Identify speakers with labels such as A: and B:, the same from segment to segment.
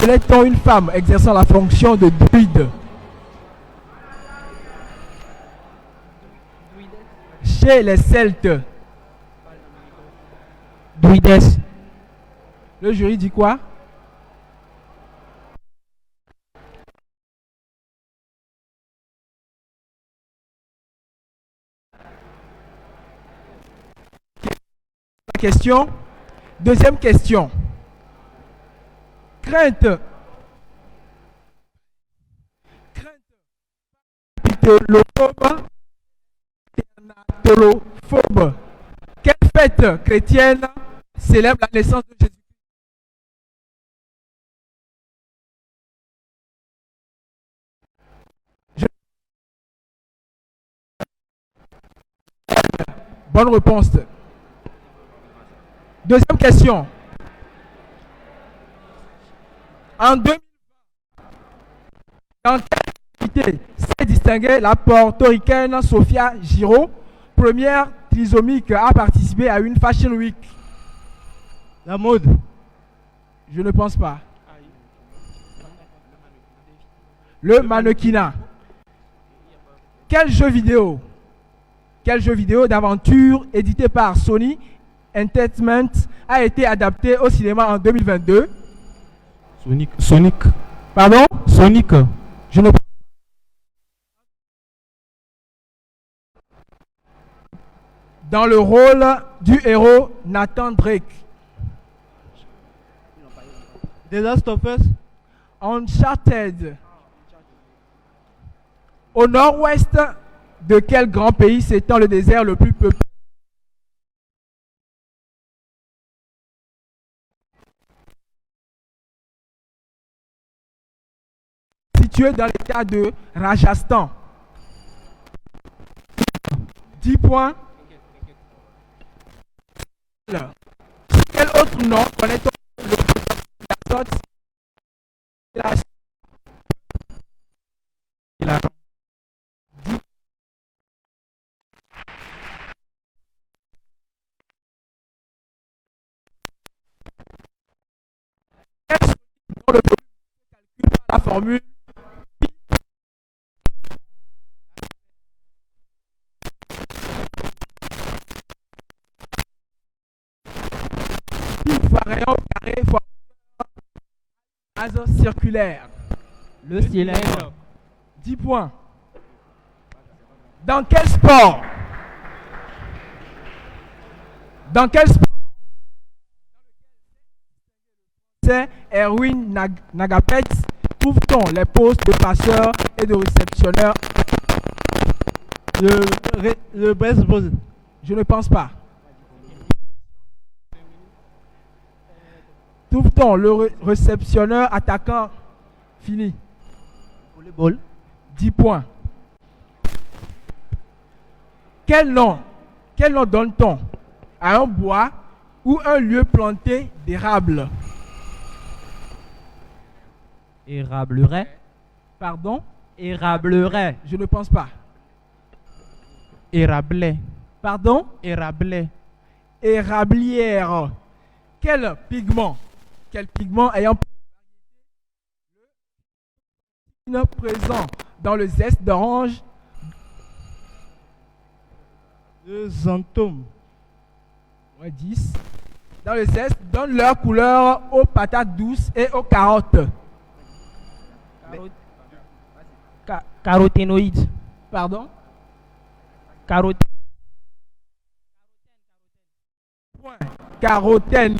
A: appelait-on une femme exerçant la fonction de druide? Chez les Celtes.
B: Druides.
A: Le jury dit quoi? Question. Deuxième question. Crainte. Théanatolophobe. Quelle fête chrétienne célèbre la naissance de Jésus? Bonne réponse. Deuxième question. En 2020, dans quelle activité s'est distinguée la portoricaine Sofia Giraud, première trisomique à participer à une Fashion Week?
B: La mode.
A: Je ne pense pas. Le mannequinat. Quel jeu vidéo d'aventure édité par Sony Entertainment a été adapté au cinéma en 2022?
B: Sonic.
A: Pardon?
B: Sonic.
A: Je ne... Dans le rôle du héros Nathan Drake.
B: The Last of Us.
A: Uncharted. Au nord-ouest de quel grand pays s'étend le désert le plus peuplé? Situé dans l'état de Rajasthan. 10 points. Quel autre nom connaît-on le l'azote? Le calcul par la formule pi fois rayon carré fois base circulaire.
B: Le cylindre.
A: 10 points. Dans quel sport c'est Erwin Nagapet trouve-t-on les postes de passeur et de réceptionneur?
B: Le baseball.
A: Je ne pense pas. Trouve-t-on le réceptionneur attaquant? Fini.
B: Volleyball.
A: 10 points. Quel nom donne-t-on à un bois ou un lieu planté d'érable?
B: Érableret.
A: Pardon?
B: Érableret.
A: Je ne pense pas.
B: Érablet.
A: Pardon?
B: Érablet.
A: Érablière. Quel pigment ayant présent dans le zeste d'orange?
B: Le xanthome.
A: 10. Dans le zeste, donne leur couleur aux patates douces et aux carottes.
B: Caroténoïde.
A: Pardon? Carotène.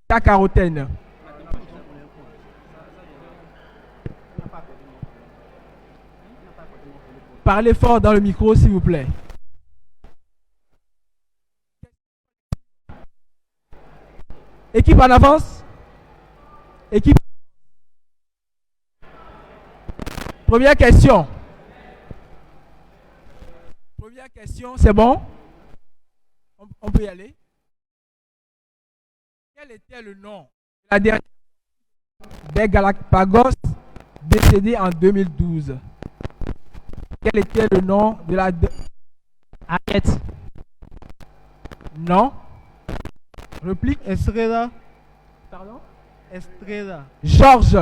A: Ta carotène. Parlez fort dans le micro, s'il vous plaît. Équipe en avance. Équipe. Première question. C'est bon? On peut y aller. Quel était le nom de la dernière des Galapagos décédée en 2012? Quel était le nom de la...
B: Arrête.
A: Non. Réplique.
B: Estrella.
A: Pardon?
B: Estrella.
A: Georges,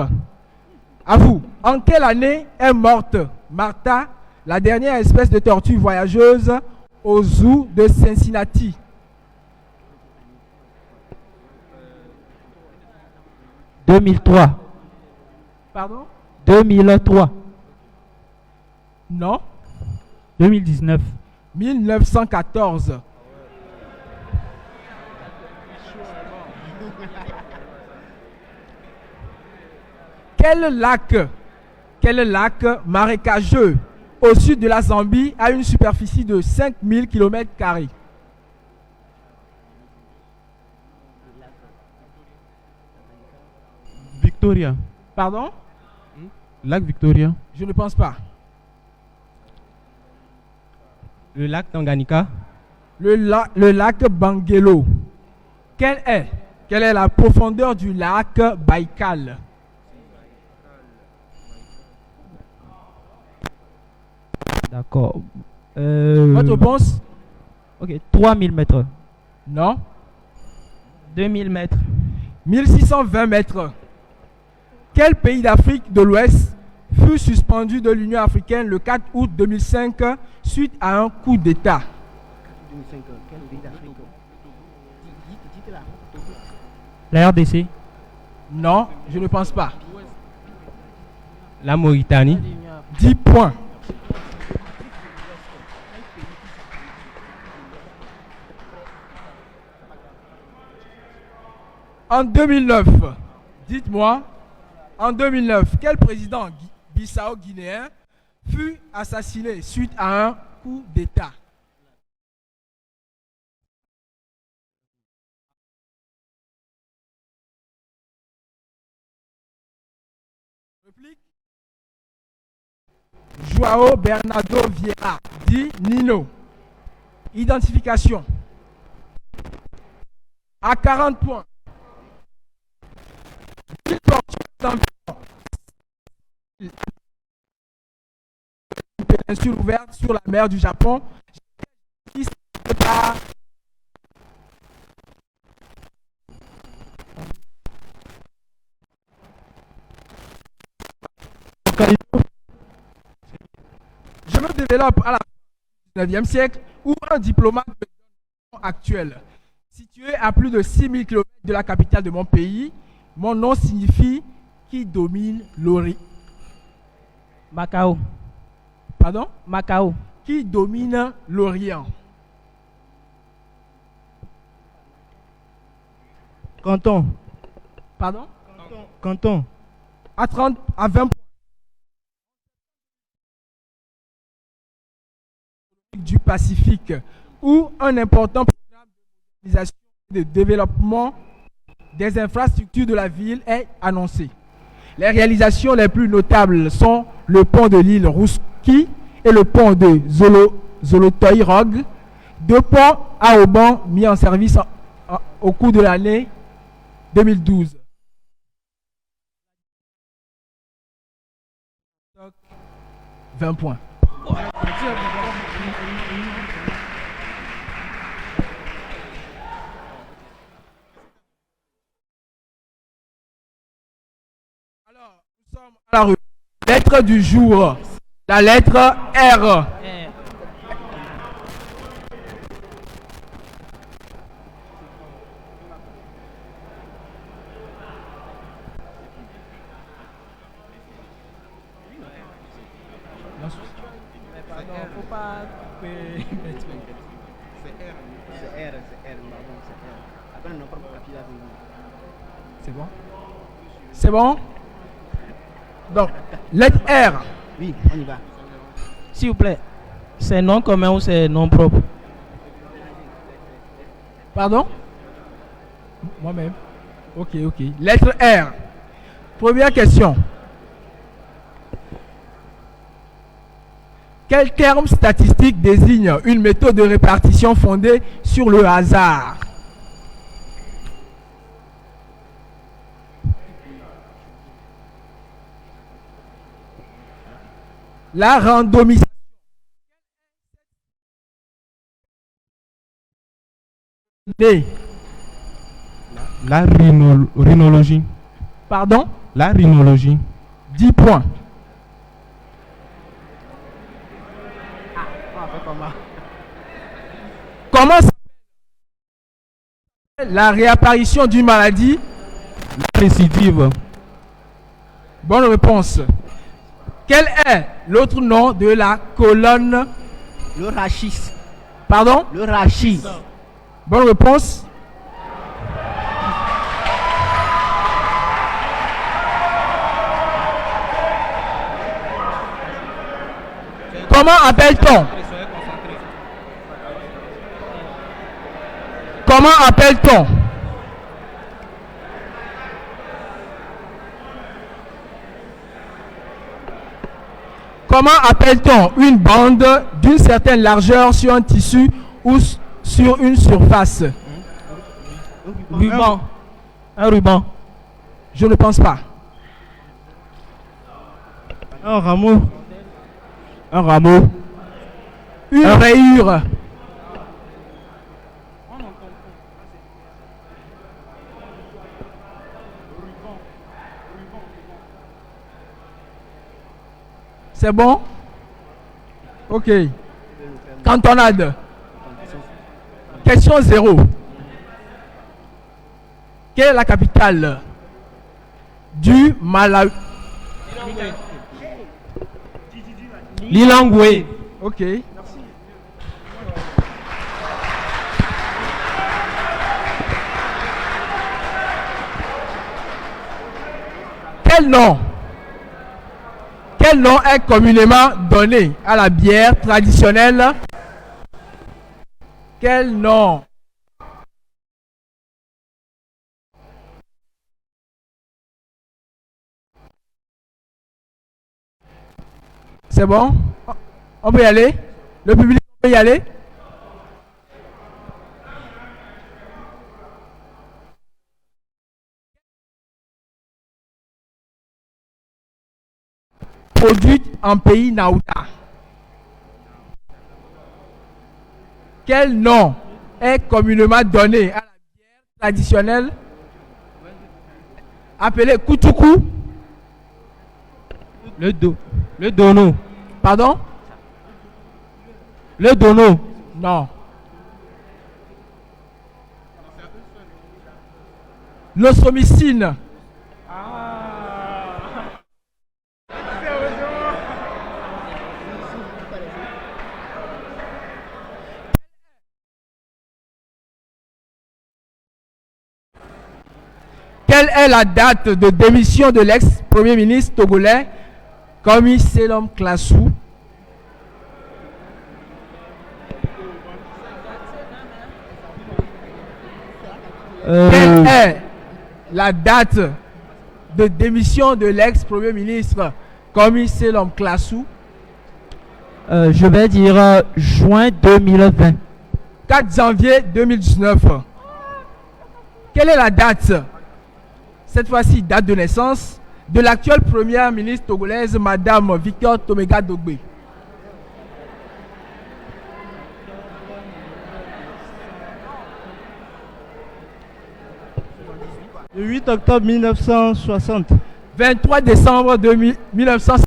A: à vous. En quelle année est morte Martha, la dernière espèce de tortue voyageuse au zoo de Cincinnati?
B: « 2003.
A: Pardon?
B: 2003.
A: Non.
B: 2019.
A: 1914. Quel lac marécageux au sud de la Zambie a une superficie de 5000 km²?
B: Victoria.
A: Pardon?
B: Lac Victoria.
A: Je ne pense pas.
B: Le lac Tanganyika.
A: Le lac Bangelo. Quelle est la profondeur du lac Baïkal?
B: D'accord.
A: Votre réponse?
B: Ok, 3000 mètres.
A: Non.
B: 2000 mètres.
A: 1620 mètres. Quel pays d'Afrique de l'Ouest fut suspendu de l'Union africaine le 4 août 2005 suite à un coup d'État?
B: La RDC.
A: Non, je ne pense pas.
B: La Mauritanie.
A: 10 points. En 2009, dites-moi, en 2009, quel président bissau-guinéen fut assassiné suite à un coup d'État? Réplique. João Bernardo Vieira, dit Nino. Identification. À 40 points. Il porte une péninsule ouverte sur la mer du Japon. Je me développe à la fin du 19e siècle où un diplomate actuel, situé à plus de 6000 km de la capitale de mon pays, mon nom signifie qui domine l'Orient.
B: Macao.
A: Pardon?
B: Macao.
A: Qui domine l'Orient?
B: Canton.
A: Pardon?
B: Canton.
A: À 30, à 20 points. Du Pacifique, où un important programme d'organisation et de développement des infrastructures de la ville est annoncé. Les réalisations les plus notables sont le pont de l'île Rouski et le pont de Zolotoy-Rog, deux ponts à haubans mis en service au cours de l'année 2012. 20 points. Alors, nous sommes à la lettre du jour. La lettre R.
B: Faut pas couper.
A: C'est bon? C'est bon? Donc, lettre R.
C: Oui, on y va.
B: S'il vous plaît, c'est nom commun ou c'est nom propre?
A: Pardon? Moi-même. Ok. Lettre R. Première question. Quel terme statistique désigne une méthode de répartition fondée sur le hasard? La randomisation.
B: La rhinologie.
A: Pardon?
C: La rhinologie.
A: 10 points. Comment s'appelle la réapparition d'une maladie?
C: La récidive.
A: Bonne réponse. Quel est l'autre nom de la colonne?
D: Le rachis.
A: Pardon?
D: Le rachis.
A: Bonne réponse. Comment appelle-t-on? Comment appelle-t-on? Comment appelle-t-on une bande d'une certaine largeur sur un tissu ou sur une surface?
B: Ruban. Un ruban.
A: Je ne pense pas.
C: Un rameau. Un rameau.
A: Une rayure. C'est bon? Ok. Cantonade. Question 0. Quelle est la capitale du Malawi?
C: Lilongwe.
A: Ok. Quel nom? Quel nom est communément donné à la bière traditionnelle? Quel nom? C'est bon? On peut y aller? Le public peut y aller? Produite en pays Naouta. Quel nom est communément donné à la bière traditionnelle appelée Koutoukou?
C: Le dono.
A: Pardon?
C: Le dono.
A: Non. L'osomycine. Quelle est la date de démission de l'ex-premier ministre togolais Komi Selom Klassou? Quelle est la date de démission de l'ex-premier ministre Komi Selom Klassou?
B: Je vais dire juin 2020.
A: 4 janvier 2019. Quelle est la date, cette fois-ci date de naissance, de l'actuelle première ministre togolaise, Madame Victor Tomega Dogbe?
C: Le 8 octobre 1960.
A: 23 décembre 1950.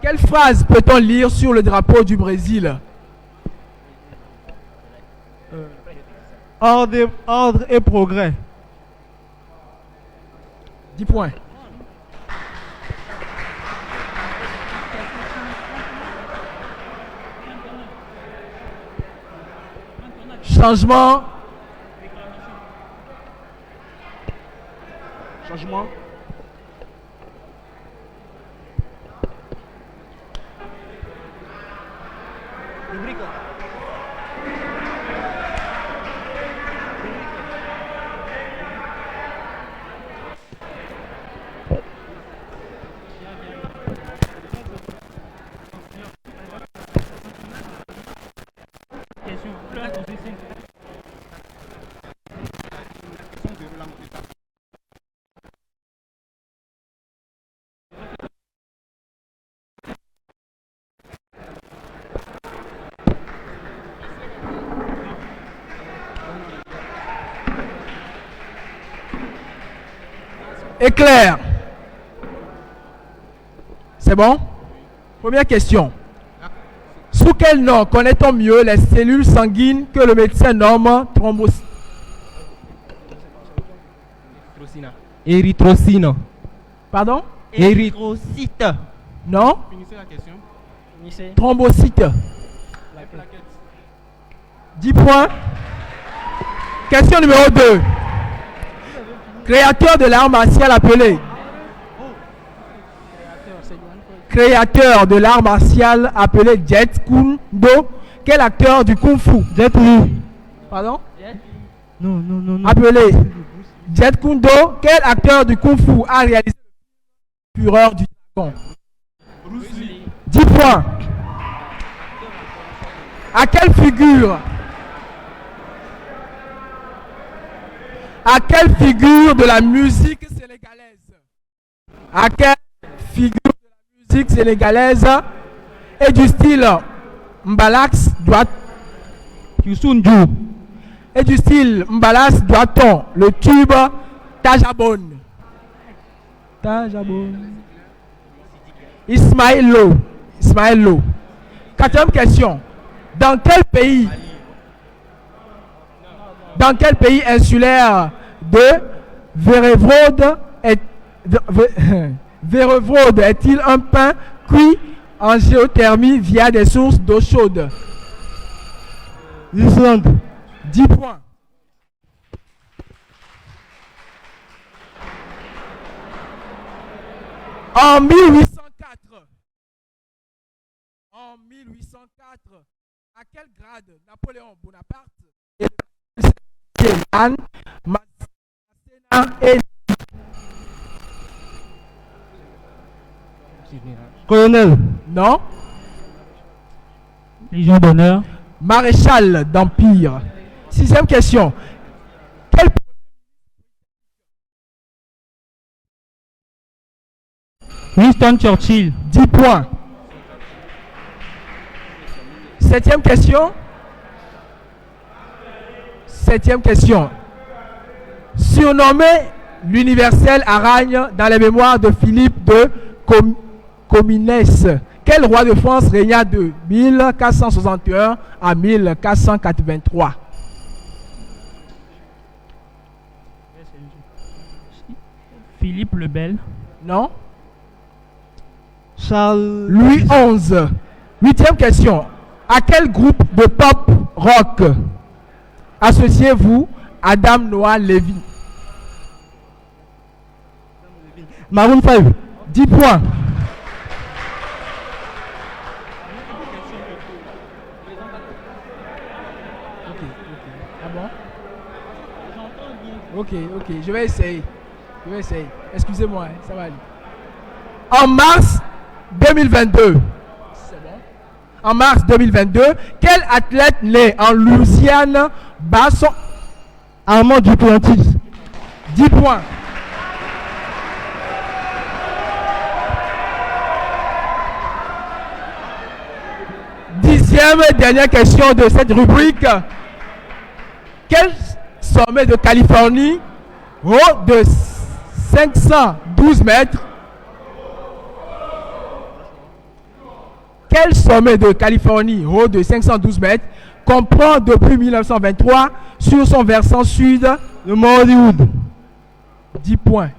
A: Quelle phrase peut-on lire sur le drapeau du Brésil?
C: Ordre et progrès.
A: 10 points. Changement. Changement. Éclair. C'est bon? Première question. Sous quel nom connaît-on mieux les cellules sanguines que le médecin nomme thrombocytes?
C: Érythrocine.
A: Pardon?
D: Érythrocyte.
A: Non?
C: Finissez la question.
B: Finissez.
A: Thrombocytes. 10 points. Question numéro 2. Créateur de l'art martial appelé. Créateur de l'art martial appelé Jet Kune Do. Quel acteur du Kung Fu?
C: Jet Li.
A: Pardon?
C: Non.
A: Appelé Jet Kune Do. Quel acteur du Kung Fu a réalisé le Fureur du Dragon? 10 points. À quelle figure de la musique sénégalaise? À quelle figure de la musique sénégalaise et du style Mbalax doit-on le tube Tajabone? Ismaël Lo. Quatrième question. Dans quel pays insulaire de Vérevrode est-il un pain cuit en géothermie via des sources d'eau chaude?
C: L'Islande.
A: 10 points. En 1804, à quel grade Napoléon Bonaparte et Anne Masséna et
C: Colonel.
A: non,
C: Légion d'honneur.
A: maréchal d'Empire. Sixième question. Quel
C: Winston Churchill.
A: 10 points. Septième question. Surnommé l'universel aragne dans les mémoires de Philippe de Comines, quel roi de France régna de 1461 à 1483?
C: Philippe le Bel.
A: Non?
C: Charles.
A: Louis XI. Huitième question. À quel groupe de pop rock associez-vous Adam Noah Levy?
C: Maroon 5.
A: 10 points. Ah bon? Ok, je vais essayer. Excusez-moi, ça va aller. En mars 2022, en mars 2022, quel athlète né en Louisiane bat son
C: Armand Duplantis.
A: 10 points. Dixième et dernière question de cette rubrique. Quel sommet de Californie, haut de 512 mètres, quel sommet de Californie, haut de 512 mètres, comprend depuis 1923 sur son versant sud
C: Le Mont Hollywood.
A: 10 points.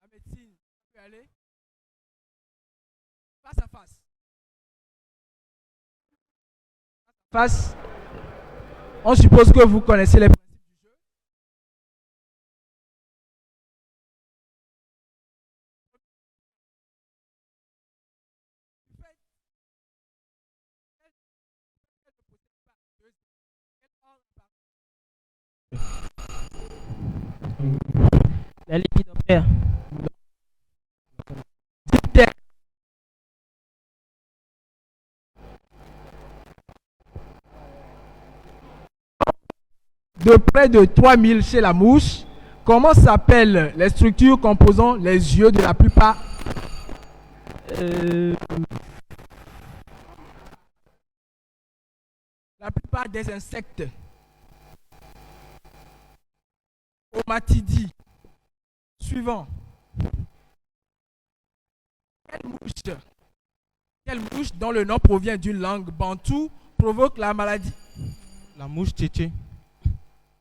A: La médecine, ça peut aller face à face. Face. On suppose que vous connaissez les
B: Les lépidoptères.
A: Diptère. De près de 3000 chez la mouche, comment s'appellent les structures composant les yeux de la plupart des insectes? Omatidie. Suivant. Quelle mouche dont le nom provient d'une langue bantoue provoque la maladie?
E: La mouche tchétché.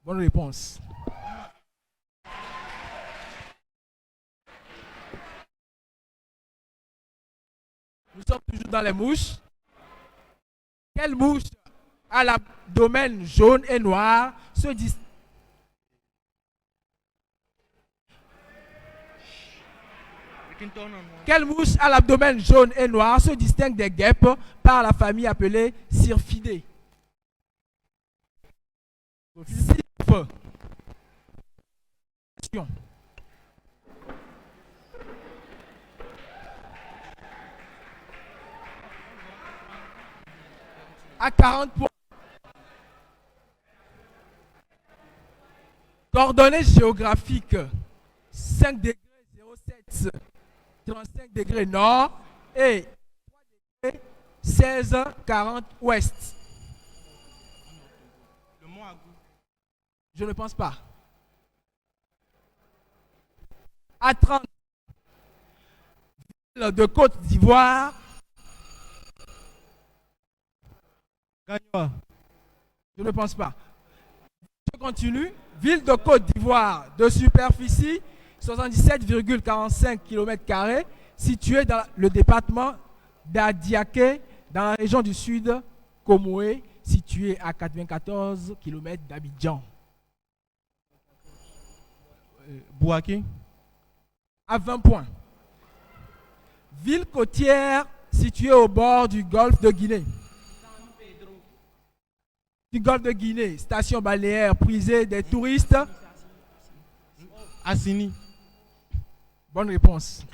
A: Bonne réponse. Nous sommes toujours dans les mouches. Quelle mouche à l'abdomen jaune et noir se distingue? Quelle mouche à l'abdomen jaune et noir se distingue des guêpes par la famille appelée Syrphidés? Sylphe. À 40 points. Coordonnées géographiques 5 degrés 07 35 degrés nord et 3 degrés 16 40 ouest.
E: Le mont Agou.
A: Je ne pense pas. À 30 ville de Côte d'Ivoire.
C: Gagnoa.
A: Je ne pense pas. Je continue. Ville de Côte d'Ivoire de superficie 77,45 km², située dans le département d'Adiaké, dans la région du Sud, Comoé, située à 94 km d'Abidjan.
E: Bouaké.
A: À 20 points. Ville côtière située au bord du golfe de Guinée. Du golfe de Guinée, station balnéaire prisée des touristes.
E: Assini.
A: Bonne réponse.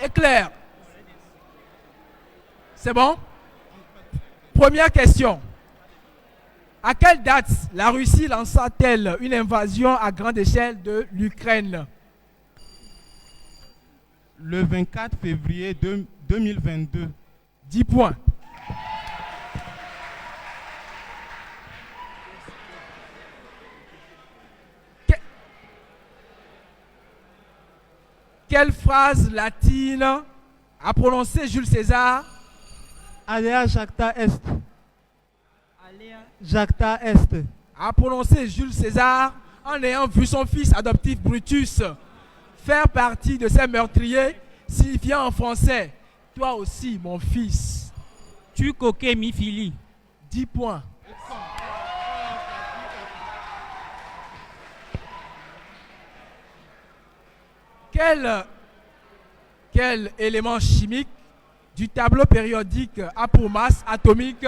A: Éclair. C'est bon? Première question. À quelle date la Russie lança-t-elle une invasion à grande échelle de l'Ukraine?
E: Le 24 février 2022.
A: 10 points. Quelle phrase latine a prononcé Jules César?
C: Alea jacta est. Jacta est.
A: A prononcé Jules César en ayant vu son fils adoptif Brutus faire partie de ces meurtriers, signifiant en français « Toi aussi, mon fils ».
B: Tu coquet mi fili.
A: 10 points. Quel élément chimique du tableau périodique a pour masse atomique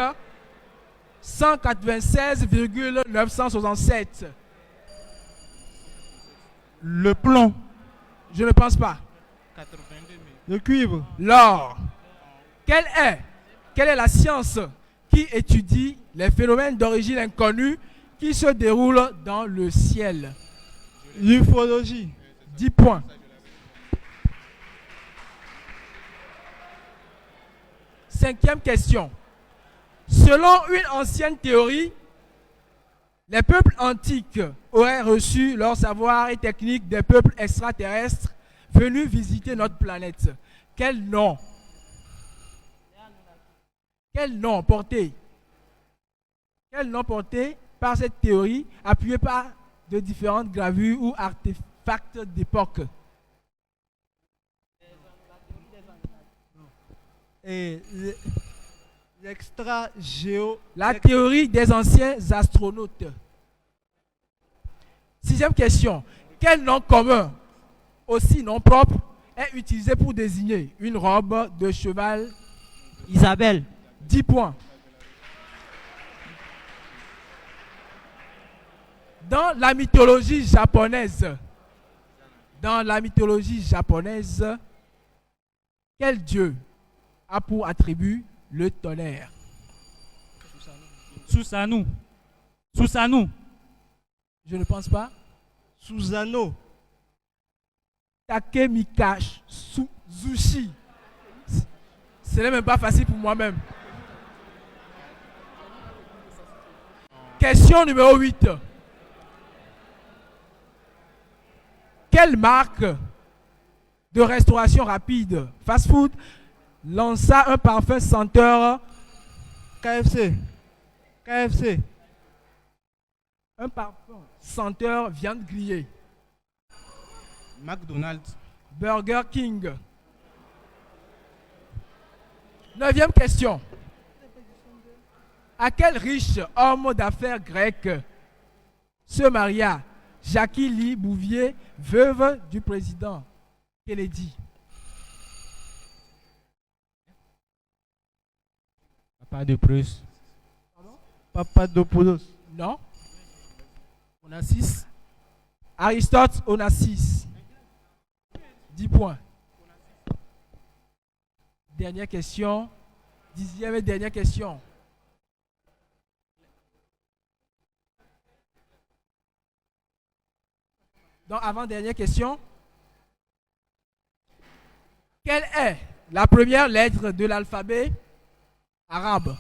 A: 196,967?
E: Le plomb.
A: Je ne pense pas.
E: 82 000.
C: Le cuivre.
A: L'or. Quelle est la science qui étudie les phénomènes d'origine inconnue qui se déroulent dans le ciel?
C: L'ufologie.
A: 10 points. Cinquième question. Selon une ancienne théorie, les peuples antiques auraient reçu leur savoir et technique des peuples extraterrestres venus visiter notre planète. Quel nom porté par cette théorie, appuyé par de différentes gravures ou artefacts d'époque?
C: Et l'extra-géo.
A: La théorie des anciens astronautes. Sixième question. Quel nom commun, aussi non propre, est utilisé pour désigner une robe de cheval?
D: Isabelle.
A: 10 points. Dans la mythologie japonaise, quel dieu a pour attribut le tonnerre?
F: Susanoo.
A: Je ne pense pas.
C: Susano.
A: Takemika Zushi. Ce n'est même pas facile pour moi-même. Question numéro 8. Quelle marque de restauration rapide, fast-food, lança un parfum senteur,
C: KFC. KFC.
A: un parfum senteur viande grillée?
E: McDonald's.
A: Burger King. 9e question. À quel riche homme d'affaires grec se maria Jackie Lee Bouvier, veuve du président Kennedy?
E: Papa de Prusse.
C: Papadopoulos.
A: Non.
E: On a 6.
A: Aristote Onassis. 10 points. Dernière question. 10e et dernière question. Donc, avant-dernière question. Quelle est la première lettre de l'alphabet arabe?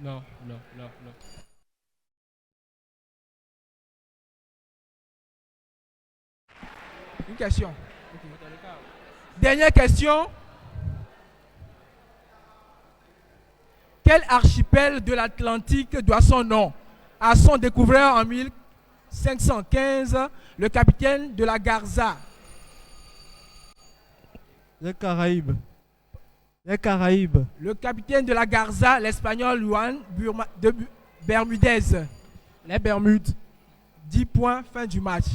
E: Non.
A: Une question. Ok. Dernière question. Quel archipel de l'Atlantique doit son nom à son découvreur en 1515, le capitaine de la Garza?
C: Les Caraïbes. Les Caraïbes.
A: Le capitaine de la Garza, l'espagnol Juan de Bermudez.
E: Les Bermudes.
A: 10 points, fin du match.